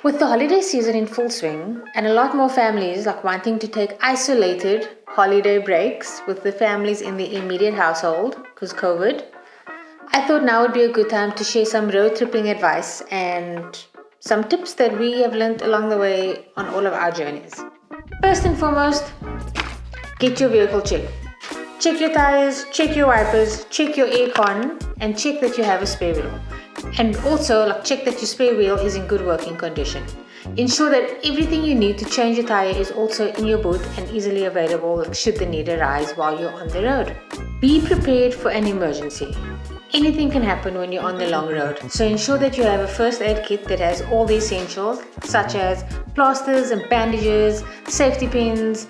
With the holiday season in full swing and a lot more families wanting to take isolated holiday breaks with the families in the immediate household because COVID, I thought now would be a good time to share some road tripping advice and some tips that we have learned along the way on all of our journeys. First and foremost, get your vehicle checked. Check your tires, check your wipers, check your aircon, and check that you have a spare wheel. And also check that your spare wheel is in good working condition. Ensure that everything you need to change your tire is also in your boot and easily available should the need arise while you're on the road. Be prepared for an emergency. Anything can happen when you're on the long road, so ensure that you have a first aid kit that has all the essentials such as plasters and bandages, safety pins,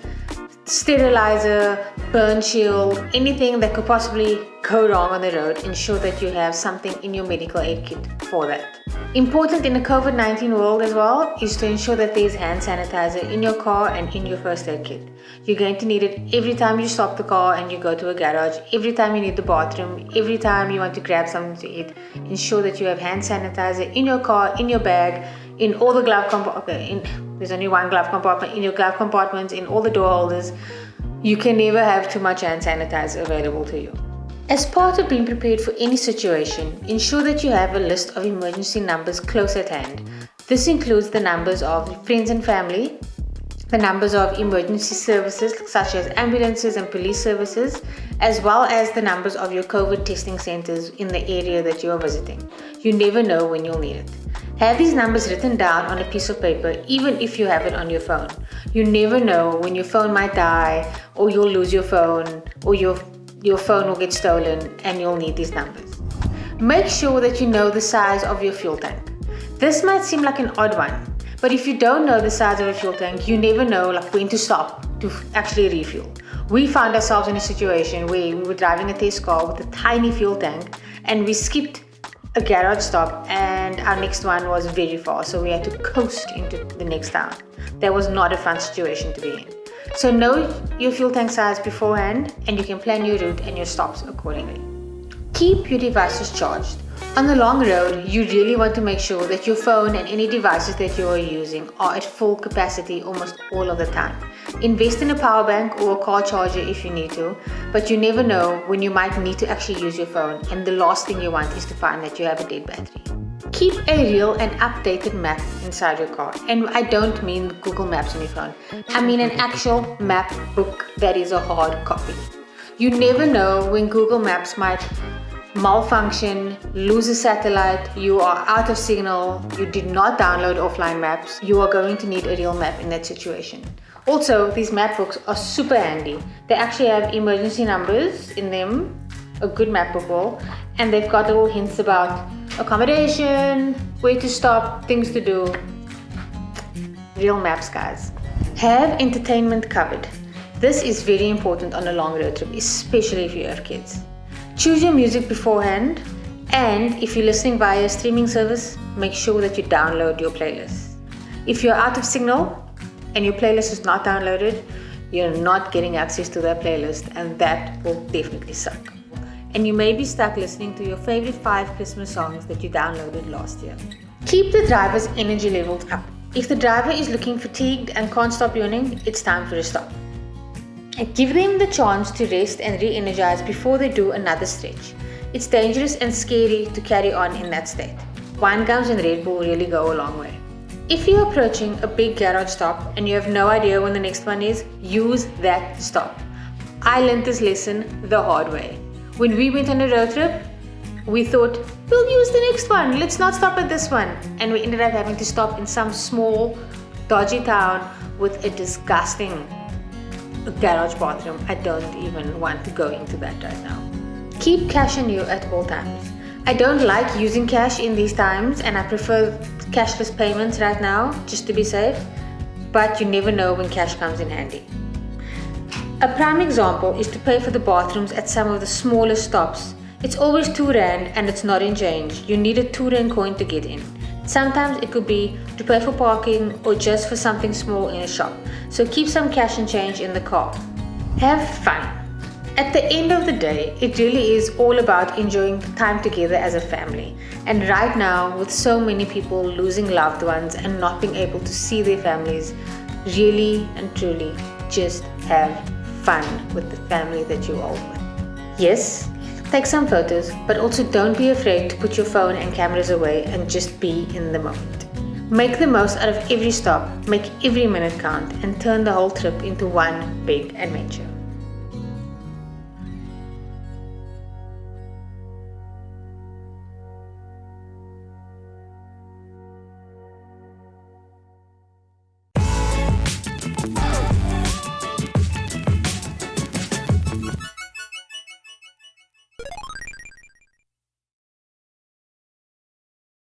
sterilizer, burn shield, anything that could possibly go wrong on the road. Ensure that you have something in your medical aid kit for that. Important in the COVID-19 world as well is to ensure that there's hand sanitizer in your car and in your first aid kit. You're going to need it every time you stop the car and you go to a garage, every time you need the bathroom, every time you want to grab something to eat. Ensure that you have hand sanitizer in your car, in your bag, in all the glove compartments. There's only one glove compartment, in your glove compartments, in all the door holders. You can never have too much hand sanitizer available to you. As part of being prepared for any situation, ensure that you have a list of emergency numbers close at hand. This includes the numbers of friends and family, the numbers of emergency services such as ambulances and police services, as well as the numbers of your COVID testing centers in the area that you are visiting. You never know when you'll need it. Have these numbers written down on a piece of paper, even if you have it on your phone. You never know when your phone might die, or you'll lose your phone, or your phone will get stolen and you'll need these numbers. Make sure that you know the size of your fuel tank. This might seem like an odd one, but if you don't know the size of a fuel tank, you never know when to stop to actually refuel. We found ourselves in a situation where we were driving a test car with a tiny fuel tank and we skipped a garage stop and our next one was very far, so we had to coast into the next town. That was not a fun situation to be in. So know your fuel tank size beforehand and you can plan your route and your stops accordingly. Keep your devices charged. On the long road, you really want to make sure that your phone and any devices that you are using are at full capacity almost all of the time. Invest in a power bank or a car charger if you need to, but you never know when you might need to actually use your phone, and the last thing you want is to find that you have a dead battery. Keep a real and updated map inside your car, and I don't mean Google Maps on your phone. I mean an actual map book that is a hard copy. You never know when Google Maps might malfunction, lose a satellite, you are out of signal, you did not download offline maps, you are going to need a real map in that situation. Also, these map books are super handy. They actually have emergency numbers in them, a good map book will, and they've got little hints about accommodation, where to stop, things to do. Real maps, guys. Have entertainment covered. This is very important on a long road trip, especially if you have kids. Choose your music beforehand, and if you're listening via a streaming service, make sure that you download your playlist. If you're out of signal and your playlist is not downloaded, you're not getting access to that playlist, and that will definitely suck. And you may be stuck listening to your favorite 5 Christmas songs that you downloaded last year. Keep the driver's energy levels up. If the driver is looking fatigued and can't stop yawning, it's time for a stop. And give them the chance to rest and re-energize before they do another stretch. It's dangerous and scary to carry on in that state. Wine gums and Red Bull really go a long way. If you're approaching a big garage stop and you have no idea when the next one is, use that stop. I learned this lesson the hard way. When we went on a road trip, we thought, we'll use the next one, let's not stop at this one. And we ended up having to stop in some small, dodgy town with a disgusting garage bathroom. I don't even want to go into that right now. Keep cash on you at all times. I don't like using cash in these times and I prefer cashless payments right now just to be safe, but you never know when cash comes in handy. A prime example is to pay for the bathrooms at some of the smaller stops. It's always 2 rand and it's not in change. You need a 2 rand coin to get in. Sometimes it could be to pay for parking or just for something small in a shop. So keep some cash and change in the car. Have fun. At the end of the day, it really is all about enjoying time together as a family. And right now, with so many people losing loved ones and not being able to see their families, really and truly just have fun with the family that you are with. Yes, take some photos, but also don't be afraid to put your phone and cameras away and just be in the moment. Make the most out of every stop, make every minute count, and turn the whole trip into one big adventure.